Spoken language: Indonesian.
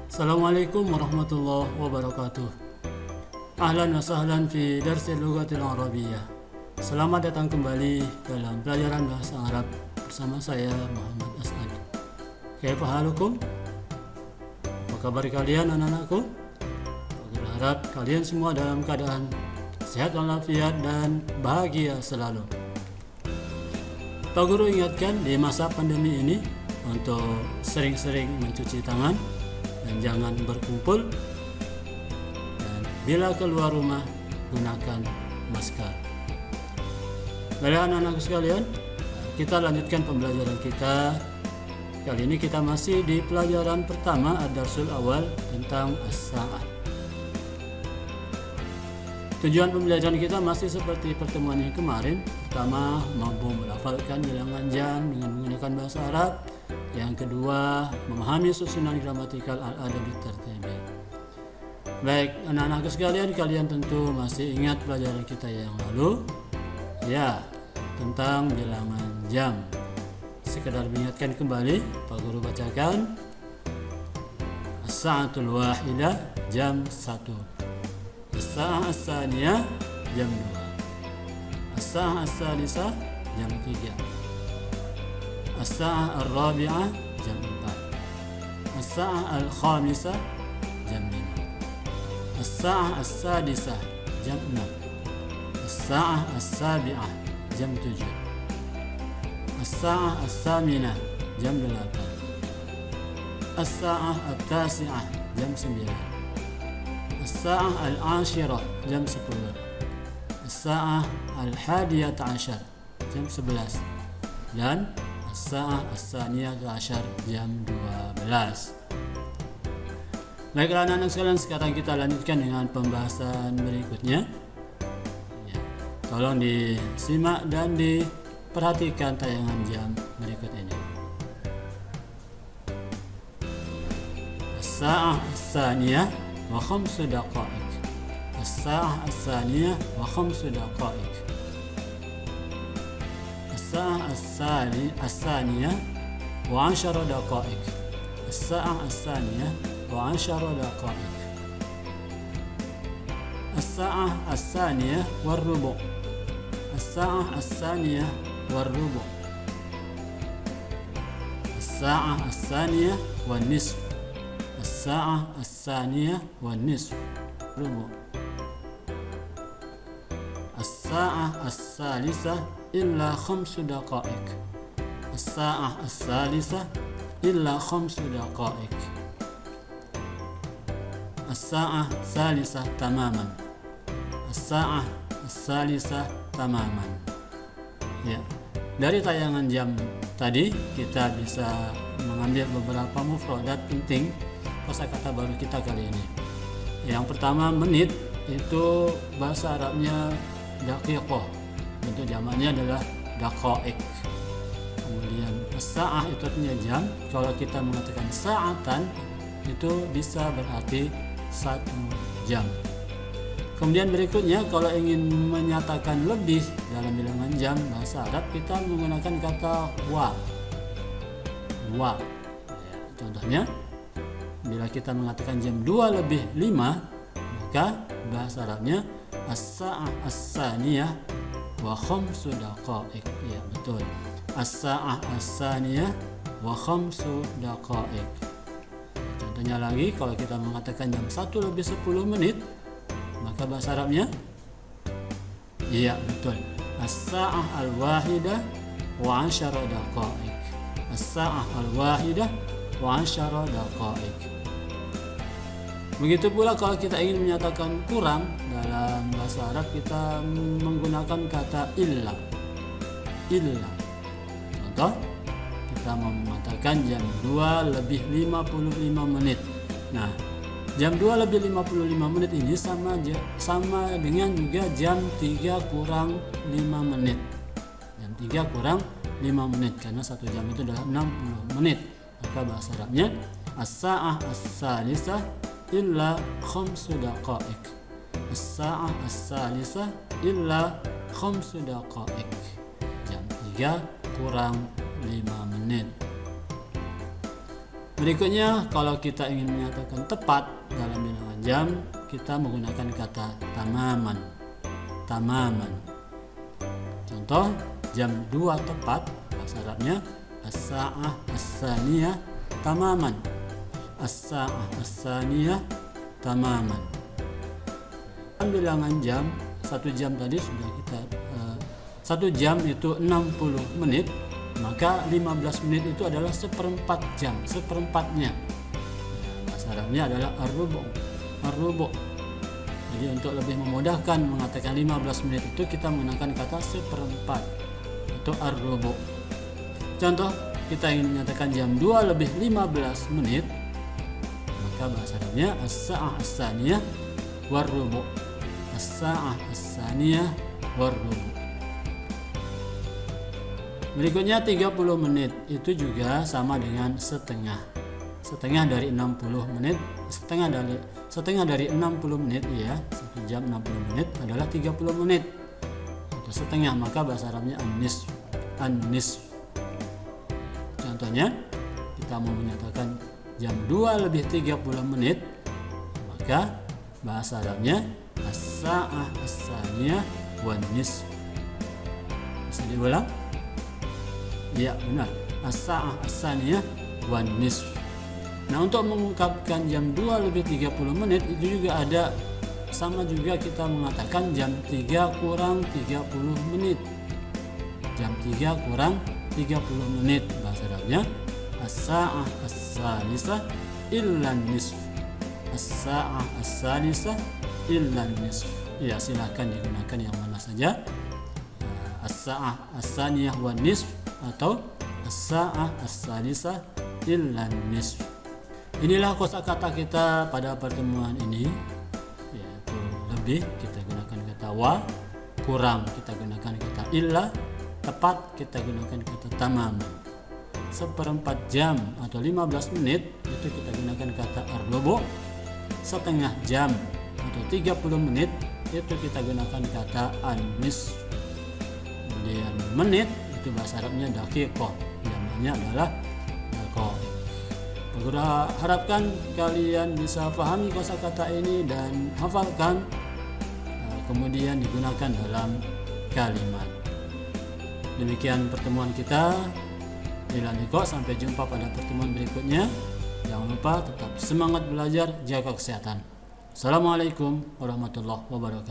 Assalamualaikum warahmatullahi wabarakatuh. Ahlan wa sahlan fi darsil lughatil arabiyyah. Selamat datang kembali dalam pelajaran bahasa Arab bersama saya Muhammad As'ad. Kaifa halukum? Apa kabar kalian anak-anakku? Berharap kalian semua dalam keadaan sehat walafiat dan bahagia selalu. Pak Guru ingatkan di masa pandemi ini untuk sering-sering mencuci tangan dan jangan berkumpul, dan bila keluar rumah gunakan masker. Baiklah anak-anak sekalian, kita lanjutkan pembelajaran kita. Kali ini kita masih di pelajaran pertama ad-darsul awal tentang as-sa'ah. Tujuan pembelajaran kita masih seperti pertemuan yang kemarin. Pertama, mampu melafalkan bilangan jam dengan menggunakan bahasa Arab. Yang kedua, memahami susunan gramatikal al-adabi tertibi. Baik, anak-anak sekalian, kalian tentu masih ingat pelajaran kita yang lalu, ya, tentang bilangan jam. Sekedar mengingatkan kembali, Pak Guru bacakan. As-sa'atul wahidah, jam 1. As-sa'ah as-saniyah, jam 2. As-sa'ah as-salisah, jam 3. As-sa'ah al-rabi'ah, jam 4. As-sa'ah al-khamisah, jam 5. As-sa'ah as-sadisah, jam 6. As-sa'ah as-sabi'ah, jam 7. As-sa'ah as-saminah, jam 8. As-sa'ah at-tasi'ah, jam 9. As-sa'ah al-ashirah, jam 10. As-sa'ah al-hadiyat ashar, jam 11. Dan as-sa'ah as-saniyah ashar, jam 12. Baiklah anak-anak sekalian, sekarang kita lanjutkan dengan pembahasan berikutnya. Ya, tolong disimak dan diperhatikan tayangan jam berikut ini. As-sa'ah as-saniyah wa 5 daqa'iq. As-sa'ah as-saniyah wa 5 daqa'iq. As-sa'ah as-saniyah wa 10 daqa'iq. As-sa'ah as-saniyah wa 10 daqa'iq. As-sa'ah as-saniyah wa rubu'. As-sa'ah as-saniyah wa rubu'. As-sa'ah as-saniyah wa nisf. As-sa'ah as-saniyah wa nisf rubu'. As-sa'ah as-salisah illa 5 daqa'iq. As-sa'ah as-salisah illa 5 daqa'iq. As-sa'ah as-salisah tamaman. As-sa'ah as-salisah tamaman. Ya, dari tayangan jam tadi kita bisa mengambil beberapa mufradat penting kosakata baru kita kali ini. Yang pertama, menit itu bahasa Arabnya daqiqah, bentuk jamaknya adalah daqa'iq. Kemudian as-sa'ah itu artinya jam. Kalau kita mengatakan sa'atan itu bisa berarti 1 jam. Kemudian berikutnya, kalau ingin menyatakan lebih dalam bilangan jam bahasa Arab, kita menggunakan kata wa. Wa. Ya, contohnya, bila kita mengatakan jam 2 lebih 5, maka bahasa Arabnya as-sa'ah as-saniyah wa 5 daqa'iq. Ya, betul. As-sa'ah as-saniyah wa 5 daqa'iq. Contohnya lagi, kalau kita mengatakan jam 1 lebih 10 menit, maka bahasa Arabnya, iya betul, as-sa'ah al-wahidah wa 10 daqa'iq. As-sa'ah al-wahidah wa 10 daqa'iq. Begitu pula kalau kita ingin menyatakan kurang dalam bahasa Arab, kita menggunakan kata illa. Illa. Contoh, kita mengatakan jam 2 lebih 55 menit. Nah, jam 2 lebih 55 menit ini sama dengan juga jam 3 kurang 5 menit. Jam 3 kurang 5 menit, karena 1 jam itu adalah 60 menit. Maka bahasa Arabnya as-sa'ah as-salisah illa 5 daqa'iq. As-sa'ah as-salisah illa 5 daqa'iq. Jam 3 kurang 5 menit. Berikutnya, kalau kita ingin menyatakan tepat dalam bilangan jam, kita menggunakan kata tamaman. Tamaman. Contoh, jam 2 tepat, bahasa Arabnya as-sa'ah as-saniyah tamaman. As-sa'ah as-saniyah tamaman. Dalam bilangan jam, 1 jam tadi sudah kita 1 jam itu 60 menit, maka 15 menit itu adalah seperempat jam, seperempatnya. Bahasa Arabnya adalah ar-rubu'. Jadi untuk lebih memudahkan mengatakan 15 menit itu kita menggunakan kata seperempat atau ar-rubu'. Contoh, kita ingin menyatakan jam 2 lebih 15 menit, maka bahasa Arabnya as-sa'ah as-saniyah war-rubu'. As-sa'ah as-saniyah war-rubu'. Berikutnya 30 menit itu juga sama dengan setengah. Setengah dari 60 menit, setengah dari 60 menit ya. 1 jam 60 menit adalah 30 menit. Itu setengah, maka bahasa Arabnya an-nisf. Contohnya, kita mau menyatakan jam 2 lebih 30 menit, maka bahasa Arabnya as-sa'ah as-saniyah wan nisf. Bisa diulang? Ya, benar. As-sa'ah as-saniyah wan nisf. Nah, untuk mengungkapkan jam 2 lebih 30 menit itu juga ada, sama juga kita mengatakan jam 3 kurang 30 menit. Jam 3 kurang 30 menit, bahasa Arabnya as-sa'ah as-salisah illan nisf. As-sa'ah as-salisah illan nisf. Ya, silakan digunakan yang mana saja. As-sa'ah as-saniyah wan nisf atau as-sa'ah as-salisah illan nisf. Inilah kosakata kita pada pertemuan ini, yaitu lebih kita gunakan kata wa, kurang kita gunakan kata illa, tepat kita gunakan kata tamaman. Seperempat jam atau 15 menit itu kita gunakan kata ar-rubu'. Setengah jam atau 30 menit itu kita gunakan kata an-nisf. Kemudian menit itu bahasa Arabnya daqiqah, namanya adalah daqiqah. Aku harapkan kalian bisa pahami kosakata ini dan hafalkan, kemudian digunakan dalam kalimat. Demikian pertemuan kita. Ila liqa, sampai jumpa pada pertemuan berikutnya. Jangan lupa tetap semangat belajar, jaga kesehatan. Assalamualaikum warahmatullahi wabarakatuh.